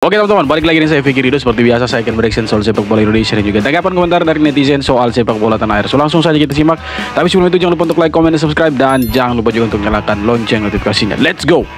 Oke teman-teman, balik lagi nih saya Fikri Ridho. Seperti biasa saya akan bereaction soal sepak bola Indonesia dan juga tanggapan komentar dari netizen soal sepak bola tanah air. So langsung saja kita simak. Tapi sebelum itu jangan lupa untuk like, comment, dan subscribe. Dan jangan lupa juga untuk nyalakan lonceng notifikasinya. Let's go!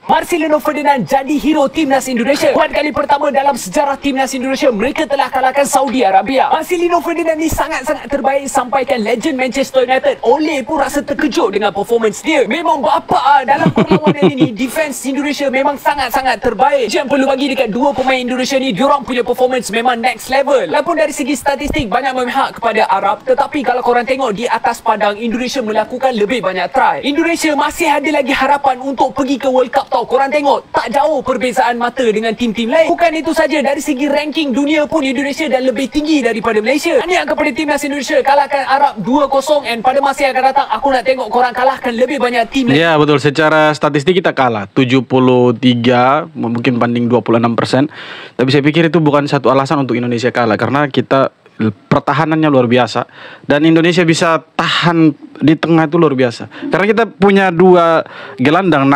Marcelino Ferdinand jadi hero timnas Indonesia. Buat kali pertama dalam sejarah timnas Indonesia, mereka telah kalahkan Saudi Arabia. Marcelino Ferdinand ni sangat-sangat terbaik, sampaikan legend Manchester United Ole pun rasa terkejut dengan performance dia. Memang bapa dalam perlawanan ini. Defense Indonesia memang sangat-sangat terbaik. Jangan perlu bagi dekat dua pemain Indonesia ni, diorang punya performance memang next level. Walaupun dari segi statistik banyak memihak kepada Arab, tetapi kalau korang tengok di atas padang, Indonesia melakukan lebih banyak try. Indonesia masih ada lagi harapan untuk pergi ke World Cup. Korang tengok, tak jauh perbezaan mata dengan tim-tim lain. Bukan itu saja, dari segi ranking dunia pun Indonesia dah lebih tinggi daripada Malaysia. Tahniah kepada timnas Indonesia, kalahkan Arab 2-0. And pada masa yang akan datang, aku nak tengok korang kalahkan lebih banyak tim lain. Ya betul, secara statistik kita kalah 73, mungkin banding 26%. Tapi saya pikir itu bukan satu alasan untuk Indonesia kalah, karena kita pertahanannya luar biasa dan Indonesia bisa tahan di tengah itu luar biasa karena kita punya dua gelandang,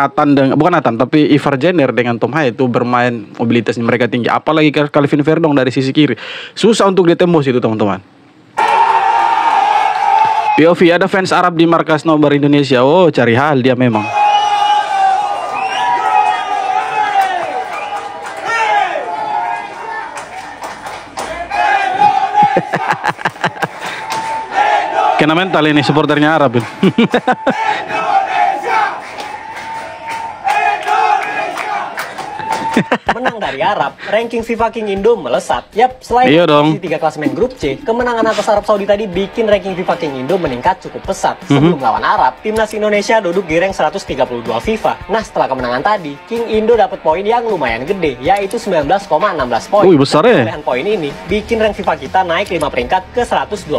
tapi Ivar Jenner dengan Tom Haye itu bermain, mobilitasnya mereka tinggi, apalagi Calvin Verdong dari sisi kiri, susah untuk ditembus itu teman-teman. POV, ada fans Arab di markas nobar Indonesia. Oh, cari hal dia memang. Kena mental ini supporternya Arab. Menang dari Arab, ranking FIFA King Indo melesat. Yap, selain posisi 3 klasemen grup C, kemenangan atas Arab Saudi tadi bikin ranking FIFA King Indo meningkat cukup pesat. Sebelum lawan Arab, timnas Indonesia duduk di rank 132 FIFA. Nah, setelah kemenangan tadi, King Indo dapat poin yang lumayan gede, yaitu 19,16 poin. Wih, besar ya. Perolehan poin ini bikin rank FIFA kita naik 5 peringkat ke 127.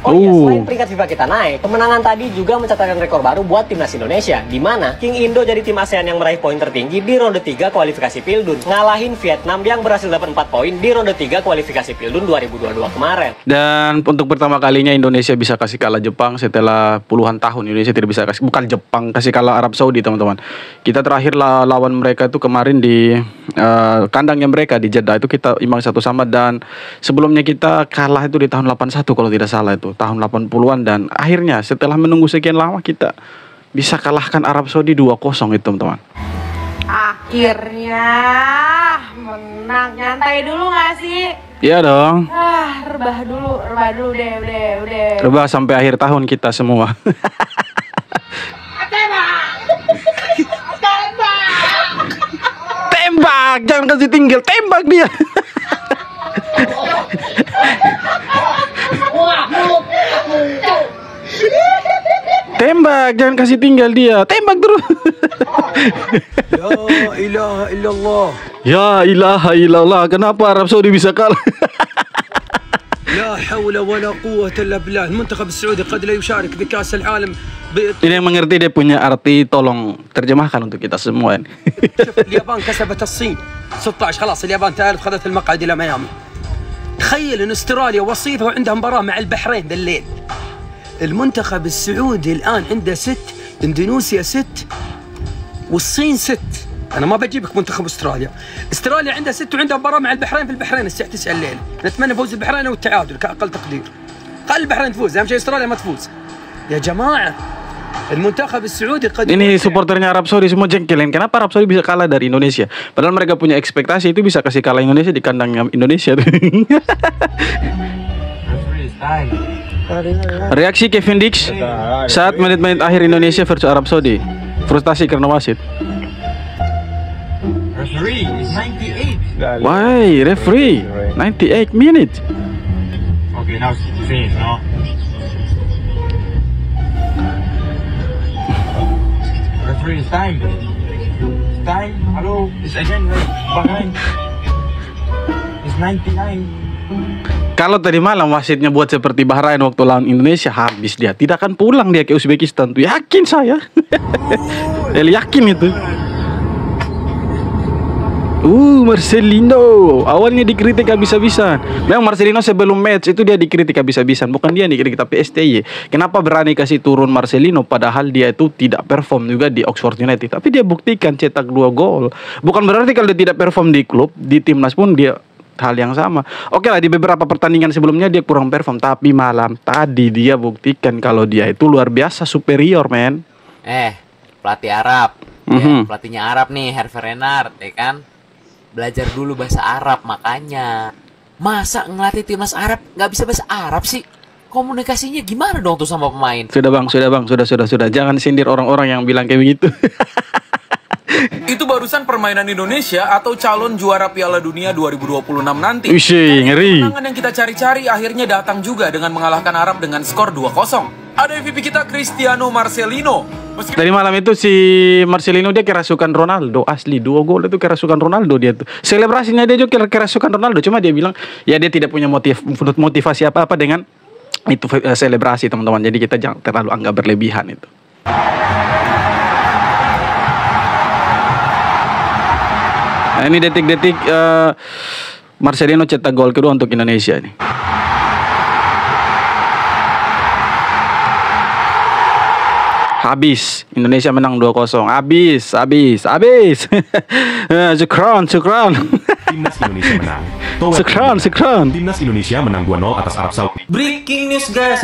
Oh iya, selain peringkat FIFA kita naik, kemenangan tadi juga mencatatkan rekor baru buat timnas Indonesia, di mana King Indo jadi tim ASEAN yang meraih poin tertinggi di ronde 3 kualifikasi Pildun, ngalahin Vietnam yang berhasil dapat 4 poin di ronde 3 kualifikasi Pildun 2022 kemarin. Dan untuk pertama kalinya Indonesia bisa kasih kalah Jepang setelah puluhan tahun. Indonesia tidak bisa kasih, bukan Jepang, kasih kalah Arab Saudi teman-teman. Kita terakhir lawan mereka itu kemarin di kandangnya mereka di Jeddah, itu kita imbang 1-1, dan sebelumnya kita kalah itu di tahun 81 kalau tidak salah, itu tahun 80-an, dan akhirnya setelah menunggu sekian lama kita bisa kalahkan Arab Saudi 2-0 itu teman-teman. Akhirnya menang. Nyantai dulu gak sih? Iya dong. Rebah dulu deh, udah. Rebah sampai akhir tahun kita semua. Tembak, jangan kasih tinggal, tembak dia. Tembak, jangan kasih tinggal dia, tembak terus. La ilaha illallah. Ya ilaha illallah, kenapa Arab Saudi bisa kalah? لا حول ولا قوة إلا بالله. المنتخب السعودي قد لا يشارك بكأس العالم. Ini yang mengerti dia punya arti, tolong terjemahkan untuk kita semua. شوف اليابان كسبت الصين 16، خلاص اليابان تعرف خذت المقعد إلى ميامي. تخيل إن استراليا وصيفة وعندها مباراة مع البحرين بالليل. المنتخب السعودي الآن عنده 6، إندونيسيا 6، والصين 6. أنا ما بجيبك منتخب أستراليا. أستراليا عندها 6 وعندها مباراة مع البحرين في البحرين الساعة 9 الليل. نتمنى فوز البحرين أو التعادل كأقل تقدير. خلي البحرين تفوز، أهم شيء أستراليا ما تفوز. يا جماعة المنتخب السعودي قد ini supporternya Arab Saudi semua jengkelin. Kenapa Arab Saudi bisa kalah dari Indonesia? Padahal mereka punya ekspektasi itu bisa kasih kalah Indonesia di kandang Indonesia. Reaksi Kevin Dix saat menit-menit akhir Indonesia versus Arab Saudi. Frustasi karena wasit. Referee is 98. Why referee 98 minutes? Okay, now it's finished, no? Referee is time. It's time. Hello. It's again right behind. It's 99. Kalau tadi malam wasitnya buat seperti Bahrain waktu lawan Indonesia, habis dia. Tidak akan pulang dia ke Uzbekistan tuh. Yakin saya. Yakin itu. Marcelino awalnya dikritik habis-habisan. Memang Marcelino sebelum match itu dia dikritik habis-habisan. Bukan dia yang dikritik tapi STY. Kenapa berani kasih turun Marcelino padahal dia itu tidak perform juga di Oxford United. Tapi dia buktikan cetak 2 gol. Bukan berarti kalau dia tidak perform di klub, di timnas pun dia hal yang sama. Oke lah, di beberapa pertandingan sebelumnya dia kurang perform, tapi malam tadi dia buktikan kalau dia itu luar biasa superior, men. Pelatih Arab, ya, pelatihnya Arab nih, Hervé Renard, ya kan? Belajar dulu bahasa Arab, makanya. Masa ngelatih timnas Arab nggak bisa bahasa Arab sih? Komunikasinya gimana dong tuh sama pemain? Sudah bang, sudah. Jangan sindir orang-orang yang bilang kayak begitu. Itu barusan permainan Indonesia atau calon juara Piala Dunia 2026 nanti. Ngeri. Kemenangan yang kita cari-cari akhirnya datang juga dengan mengalahkan Arab dengan skor 2-0. Ada MVP kita Cristiano Marcelino. Tadi malam itu si Marcelino dia kerasukan Ronaldo, asli 2 gol itu kerasukan Ronaldo dia tuh. Selebrasinya dia juga kerasukan Ronaldo, cuma dia bilang ya dia tidak punya motivasi apa-apa dengan itu selebrasi, teman-teman. Jadi kita jangan terlalu anggap berlebihan itu. Nah, ini detik-detik Marcelino cetak gol kedua untuk Indonesia nih. Habis Indonesia menang 2-0. Habis. Syukran. Timnas Indonesia menang. Syukran. Timnas Indonesia menang 2-0 atas Arab Saudi. Breaking news guys.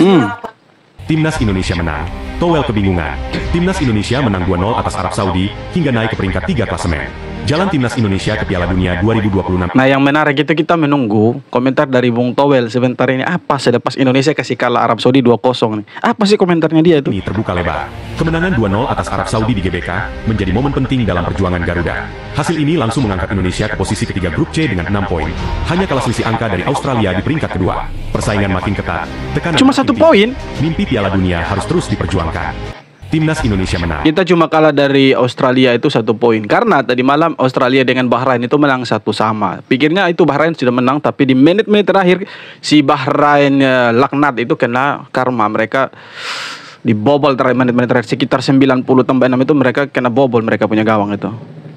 Timnas Indonesia menang. Towel kebingungan. Timnas Indonesia menang 2-0 atas Arab Saudi hingga naik ke peringkat 3 klasemen. Jalan Timnas Indonesia ke Piala Dunia 2026. Nah, yang menarik itu kita menunggu komentar dari Bung Towel sebentar ini. Apa selepas Indonesia kasih kalah Arab Saudi 2-0 nih? Apa sih komentarnya dia itu? Ini terbuka lebar. Kemenangan 2-0 atas Arab Saudi di GBK menjadi momen penting dalam perjuangan Garuda. Hasil ini langsung mengangkat Indonesia ke posisi ketiga grup C dengan 6 poin. Hanya kalah selisih angka dari Australia di peringkat kedua. Persaingan makin ketat. Tekanan cuma 1 poin. Mimpi Piala Dunia harus terus diperjuangkan. Timnas Indonesia menang. Kita cuma kalah dari Australia itu 1 poin. Karena tadi malam Australia dengan Bahrain itu menang 1-1. Pikirnya itu Bahrain sudah menang, tapi di menit-menit terakhir si Bahrain laknat itu kena karma. Mereka dibobol menit-menit terakhir sekitar 90 tambah 6 itu mereka kena bobol mereka punya gawang itu.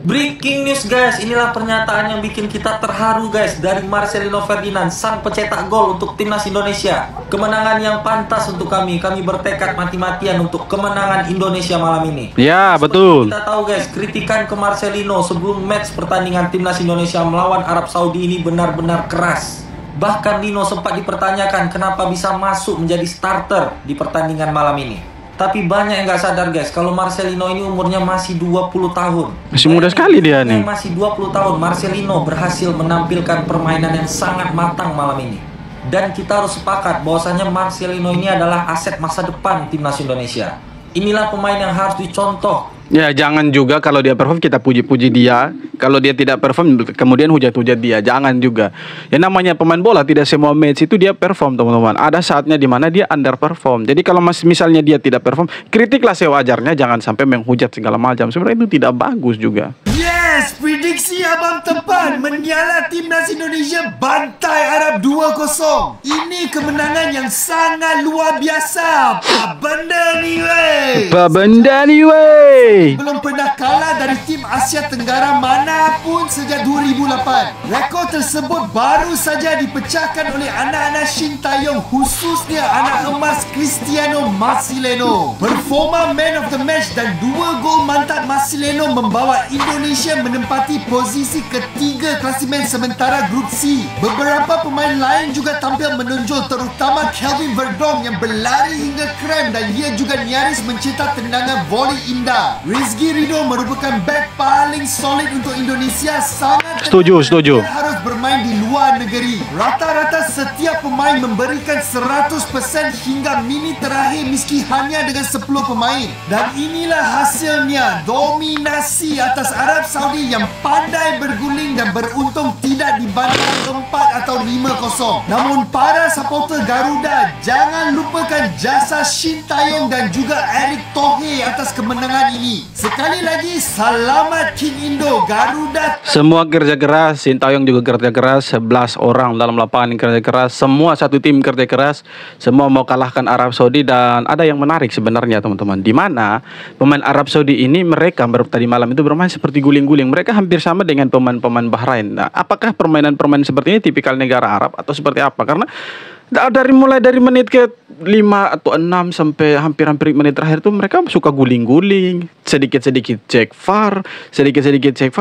Breaking news guys, inilah pernyataan yang bikin kita terharu guys dari Marcelino Ferdinand, sang pencetak gol untuk timnas Indonesia. Kemenangan yang pantas untuk kami bertekad mati-matian untuk kemenangan Indonesia malam ini. Ya, betul. Kita tahu guys, kritikan ke Marcelino sebelum match pertandingan timnas Indonesia melawan Arab Saudi ini benar-benar keras. Bahkan Dino sempat dipertanyakan kenapa bisa masuk menjadi starter di pertandingan malam ini. Tapi banyak yang nggak sadar guys, kalau Marcelino ini umurnya masih 20 tahun. Masih muda sekali dia nih. Masih 20 tahun, Marcelino berhasil menampilkan permainan yang sangat matang malam ini. Dan kita harus sepakat bahwasanya Marcelino ini adalah aset masa depan timnas Indonesia. Inilah pemain yang harus dicontoh. Ya, jangan juga kalau dia perform kita puji-puji dia. Kalau dia tidak perform kemudian hujat-hujat dia. Jangan juga. Ya namanya pemain bola tidak semua match itu dia perform, teman-teman. Ada saatnya di mana dia underperform. Jadi kalau misalnya dia tidak perform, kritiklah sewajarnya, jangan sampai menghujat segala macam. Sebenarnya itu tidak bagus juga. Yes, prediksi abang tepat. Menyala timnas Indonesia bantai Arab 2-0. Ini kemenangan yang sangat luar biasa. Apa benda ni wey? Belum pernah kalah dari tim Asia Tenggara manapun sejak 2008. Rekod tersebut baru saja dipecahkan oleh anak-anak Shin Taeyong, khususnya anak emas Cristiano Marcelino. Performa man of the match dan 2 gol mantap Marcelino membawa Indonesia menempati posisi ketiga klasimen sementara grup C. Beberapa pemain lain juga tampil menonjol, terutama Kelvin Verdong yang berlari hingga krem dan dia juga nyaris mencetak tendangan voli indah. Rizky Ridho merupakan back paling solid untuk Indonesia. Sangat setuju. Harus bermain di luar negeri. Rata-rata setiap pemain memberikan 100% hingga minit terakhir meski hanya dengan 10 pemain. Dan inilah hasilnya, dominasi atas Arab Saudi yang pandai berguling dan beruntung tidak dibantai 4 atau 5-0. Namun para supporter Garuda, jangan lupakan jasa Shin Taeyong dan juga Erick Thohir atas kemenangan ini. Sekali lagi, selamat King Indo, Garuda. Semua kerja keras, Sintayong juga kerja keras, 11 orang dalam lapangan kerja keras, semua satu tim kerja keras, semua mau kalahkan Arab Saudi. Dan ada yang menarik sebenarnya teman-teman, di mana pemain Arab Saudi ini mereka tadi malam itu bermain seperti guling-guling. Mereka hampir sama dengan pemain-pemain Bahrain. Nah, apakah permainan seperti ini tipikal negara Arab atau seperti apa? Karena mulai dari menit ke 5 atau 6 sampai hampir-hampir menit terakhir tuh mereka suka guling-guling, sedikit-sedikit cek VAR,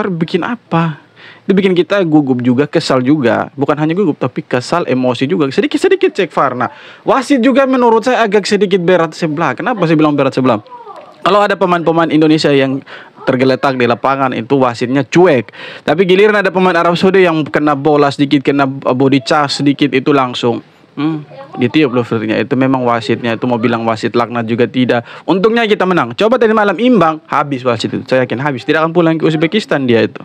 bikin apa? Itu bikin kita gugup juga, kesal juga. Bukan hanya gugup tapi kesal, emosi juga. Sedikit-sedikit cek VAR. Nah, wasit juga menurut saya agak sedikit berat sebelah. Kenapa saya bilang berat sebelah? Kalau ada pemain-pemain Indonesia yang tergeletak di lapangan itu wasitnya cuek. Tapi giliran ada pemain Arab Saudi yang kena bola sedikit, kena body charge sedikit, itu langsung ditiup loh filternya. Itu memang wasitnya itu mau bilang wasit laknat juga tidak. Untungnya kita menang. Coba tadi malam imbang, habis wasit itu. Saya yakin habis. Tidak akan pulang ke Uzbekistan dia itu.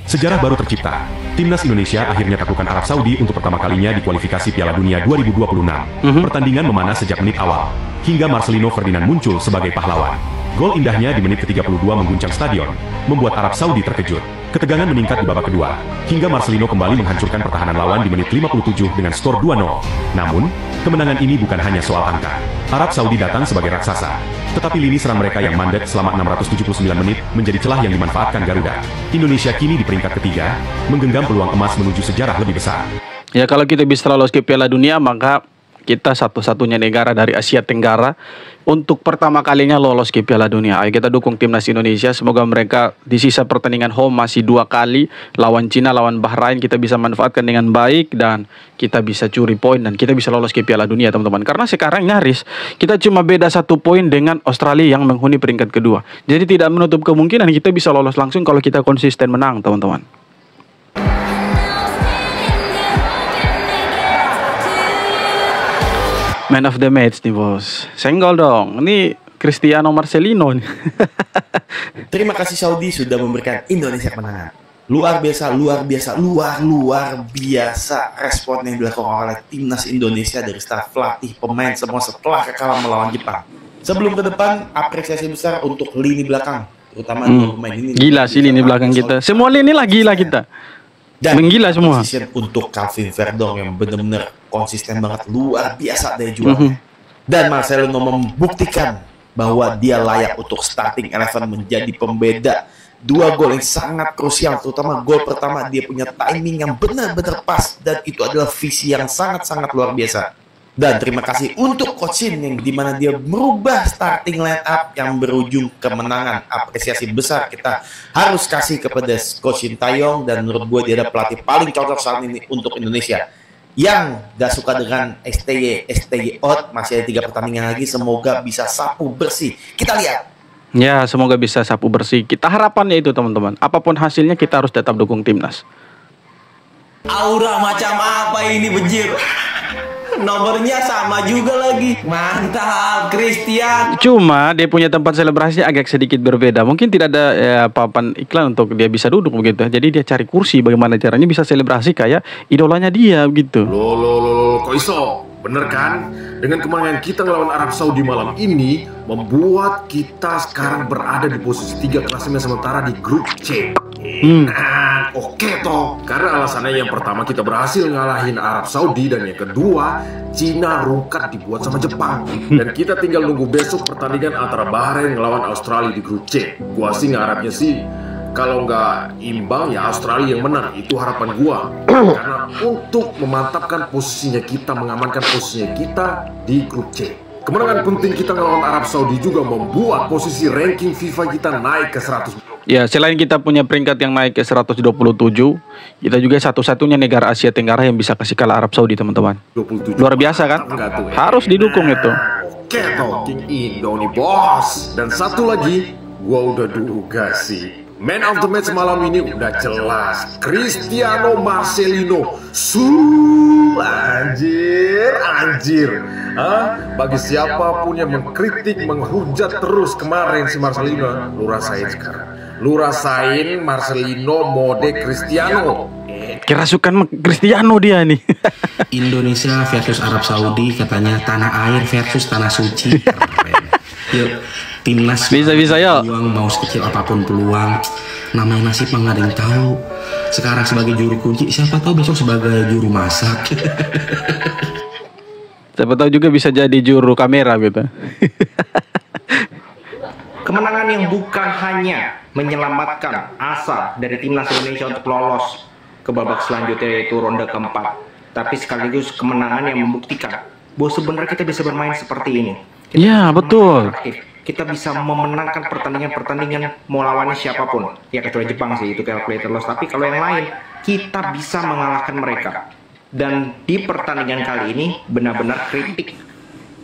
Sejarah baru tercipta. Timnas Indonesia akhirnya taklukkan Arab Saudi untuk pertama kalinya di kualifikasi Piala Dunia 2026. Pertandingan memanas sejak menit awal, hingga Marcelino Ferdinand muncul sebagai pahlawan. Gol indahnya di menit ke-32 mengguncang stadion, membuat Arab Saudi terkejut. Ketegangan meningkat di babak kedua, hingga Marcelino kembali menghancurkan pertahanan lawan di menit 57 dengan skor 2-0. Namun, kemenangan ini bukan hanya soal angka. Arab Saudi datang sebagai raksasa, tetapi lini serang mereka yang mandek selama 679 menit menjadi celah yang dimanfaatkan Garuda. Indonesia kini di peringkat ketiga, menggenggam peluang emas menuju sejarah lebih besar. Ya, kalau kita bisa lolos ke Piala Dunia, maka kita satu-satunya negara dari Asia Tenggara untuk pertama kalinya lolos ke Piala Dunia. Ayo kita dukung timnas Indonesia. Semoga mereka di sisa pertandingan home masih 2 kali lawan Cina, lawan Bahrain, kita bisa manfaatkan dengan baik dan kita bisa curi poin dan kita bisa lolos ke Piala Dunia teman-teman. Karena sekarang nyaris kita cuma beda 1 poin dengan Australia yang menghuni peringkat kedua. Jadi tidak menutup kemungkinan kita bisa lolos langsung kalau kita konsisten menang teman-teman. Man of the match nih bos. Senggol dong. Ini Cristiano Marcelino nih. Terima kasih Saudi sudah memberikan Indonesia kemenangan. Luar biasa respon yang dilakukan oleh timnas Indonesia dari staf pelatih, pemain semua setelah kekalahan melawan Jepang. Sebelum ke depan, apresiasi besar untuk lini belakang, terutama dua pemain ini. Gila sih lini belakang kita. Semua lini lah gila kita. Dan menggila semua. Untuk Calvin Verdong yang benar-benar konsisten banget, luar biasa dari jualnya. Dan Marcelino membuktikan bahwa dia layak untuk starting 11 menjadi pembeda. 2 gol yang sangat krusial, terutama gol pertama dia punya timing yang benar-benar pas dan itu adalah visi yang sangat-sangat luar biasa. Dan terima kasih untuk Coach Shin yang dimana dia merubah starting line up yang berujung kemenangan. Apresiasi besar kita harus kasih kepada Coach Sintayong dan menurut gue dia adalah pelatih paling cocok saat ini untuk Indonesia. Yang gak suka dengan STY out, masih ada 3 pertandingan lagi, semoga bisa sapu bersih. Kita lihat. Ya, semoga bisa sapu bersih. Kita harapannya itu teman-teman. Apapun hasilnya kita harus tetap dukung timnas. Aura macam apa ini bejir? Nomornya sama juga lagi. Mantap, Christian. Cuma dia punya tempat selebrasi agak sedikit berbeda. Mungkin tidak ada papan iklan untuk dia bisa duduk begitu. Jadi dia cari kursi bagaimana caranya bisa selebrasi kayak idolanya dia begitu. Loh, kok iso? Bener kan? Dengan kemenangan kita ngelawan Arab Saudi malam ini membuat kita sekarang berada di posisi 3 klasemen sementara di grup C. Nah, oke toh. Karena alasannya yang pertama kita berhasil ngalahin Arab Saudi dan yang kedua Cina rungkat dibuat sama Jepang. Dan kita tinggal nunggu besok pertandingan antara Bahrain ngelawan Australia di grup C. Gua sih ngarapnya sih kalau nggak imbang ya Australia yang menang, itu harapan gua. Karena untuk memantapkan posisinya kita, mengamankan posisinya kita di grup C. Kemenangan penting kita ngelawan Arab Saudi juga membuat posisi ranking FIFA kita naik ke 100. Ya, selain kita punya peringkat yang naik ke 127, kita juga satu-satunya negara Asia Tenggara yang bisa kasih kalah Arab Saudi, teman-teman. Luar biasa kan? Harus didukung itu. Oke toh, King Indo nih bos. Dan satu lagi, gua udah duga sih. Man of the match malam ini udah jelas, Cristiano Marcelino. Anjir. Bagi siapapun yang mengkritik, menghujat terus kemarin si Marcelino, lu rasain sekarang. Lu rasain Marcelino mode Cristiano. Kerasukan Cristiano dia nih. Indonesia versus Arab Saudi, katanya tanah air versus tanah suci. Yuk, timnas bisa ya. Peluang mau sekecil apapun peluang, namanya nasib mah nggak ada yang tahu. sekarang sebagai juru kunci, siapa tahu besok sebagai juru masak. Siapa tahu juga bisa jadi juru kamera gitu. Kemenangan yang bukan hanya menyelamatkan asa dari timnas Indonesia untuk lolos ke babak selanjutnya yaitu ronde keempat, tapi sekaligus kemenangan yang membuktikan bahwa sebenarnya kita bisa bermain seperti ini. Iya, betul. Kita bisa memenangkan pertandingan mau lawannya siapapun. Ya kecuali Jepang sih, itu calculated loss. Tapi kalau yang lain, kita bisa mengalahkan mereka. Dan di pertandingan kali ini benar-benar kritik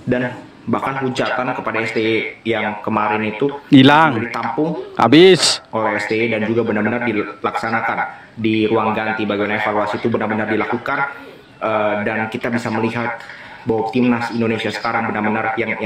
dan bahkan hujatan kepada STY yang kemarin itu hilang, ditampung habis oleh STY dan juga benar-benar dilaksanakan di ruang ganti. Bagian evaluasi itu benar-benar dilakukan dan kita bisa melihat bahwa timnas Indonesia sekarang benar-benar yang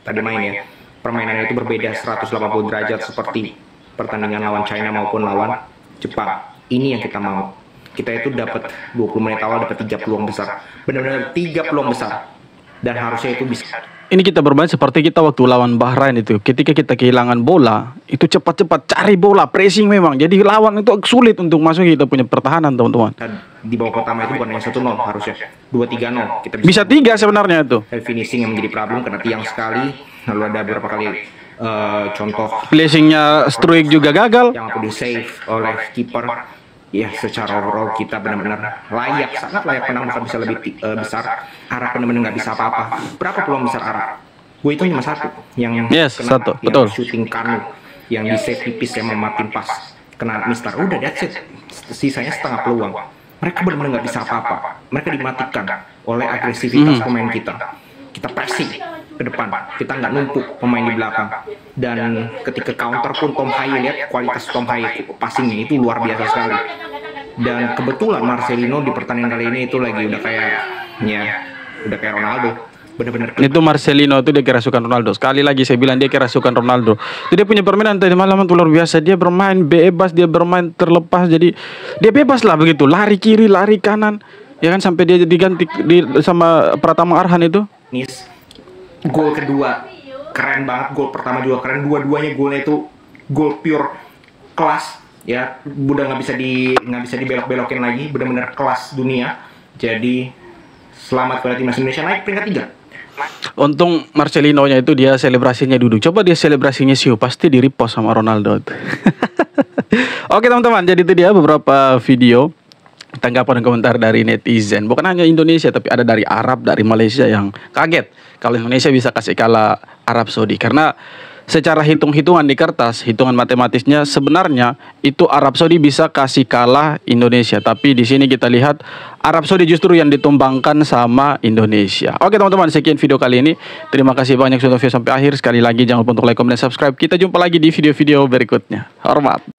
tadi main ya, permainannya itu berbeda 180 derajat seperti pertandingan lawan China maupun lawan Jepang. Ini yang kita mau. Kita itu dapat 20 menit awal dapat 3 peluang besar. Benar-benar 3 peluang besar. Dan harusnya itu bisa. Ini kita bermain seperti kita waktu lawan Bahrain itu. Ketika kita kehilangan bola, itu cepat-cepat cari bola, pressing memang. Jadi lawan itu sulit untuk masuk kita punya pertahanan, teman-teman. Di babak pertama itu bukan hanya 1-0 harusnya. 2-3-0. Kita bisa 3 sebenarnya itu. Finishing yang menjadi problem karena tiang sekali. Lalu ada beberapa kali contoh placingnya Struik juga gagal. Yang aku di save oleh kiper. Ya, secara overall kita benar-benar layak, sangat layak menang, bahkan bisa lebih besar. Arab benar-benar nggak bisa apa-apa. Berapa peluang besar Arab? Gue itu cuma satu, yang satu, yang betul. Shooting Kanu, yang di save tipis yang mematin pas kena Mister. Udah, that's it. Sisanya setengah peluang. Mereka benar-benar nggak bisa apa-apa. Mereka dimatikan oleh agresivitas pemain kita. Kita pressing ke depan, kita nggak numpuk pemain di belakang. Dan ketika counter pun Tom Haye, lihat kualitas Tom Haye passingnya itu luar biasa sekali. Dan kebetulan Marcelino di pertandingan kali ini itu lagi udah kayak Ronaldo. Bener-bener itu Marcelino itu dia kerasukan Ronaldo. Sekali lagi saya bilang dia kerasukan Ronaldo. Jadi dia punya permainan tadi malam itu luar biasa. Dia bermain bebas, dia bermain terlepas. Jadi dia bebas lah begitu, lari kiri, lari kanan. Ya kan sampai dia diganti sama Pratama Arhan itu. Gol kedua keren banget, gol pertama juga keren, dua-duanya golnya itu gol pure kelas ya, udah nggak bisa dibelok-belokin lagi, benar-benar kelas dunia. Jadi selamat kepada timnas Indonesia naik peringkat 3. Untung Marcelino-nya itu dia selebrasinya duduk. Coba dia selebrasinya siu, pasti di repost sama Ronaldo. Oke teman-teman, jadi itu dia beberapa video tanggapan dan komentar dari netizen. Bukan hanya Indonesia, tapi ada dari Arab, dari Malaysia yang kaget kalau Indonesia bisa kasih kalah Arab Saudi. Karena secara hitung-hitungan di kertas, hitungan matematisnya sebenarnya itu Arab Saudi bisa kasih kalah Indonesia. Tapi di sini kita lihat Arab Saudi justru yang ditumbangkan sama Indonesia. Oke teman-teman, sekian video kali ini. Terima kasih banyak sudah view sampai akhir. Sekali lagi jangan lupa untuk like, comment, dan subscribe. Kita jumpa lagi di video-video berikutnya. Hormat.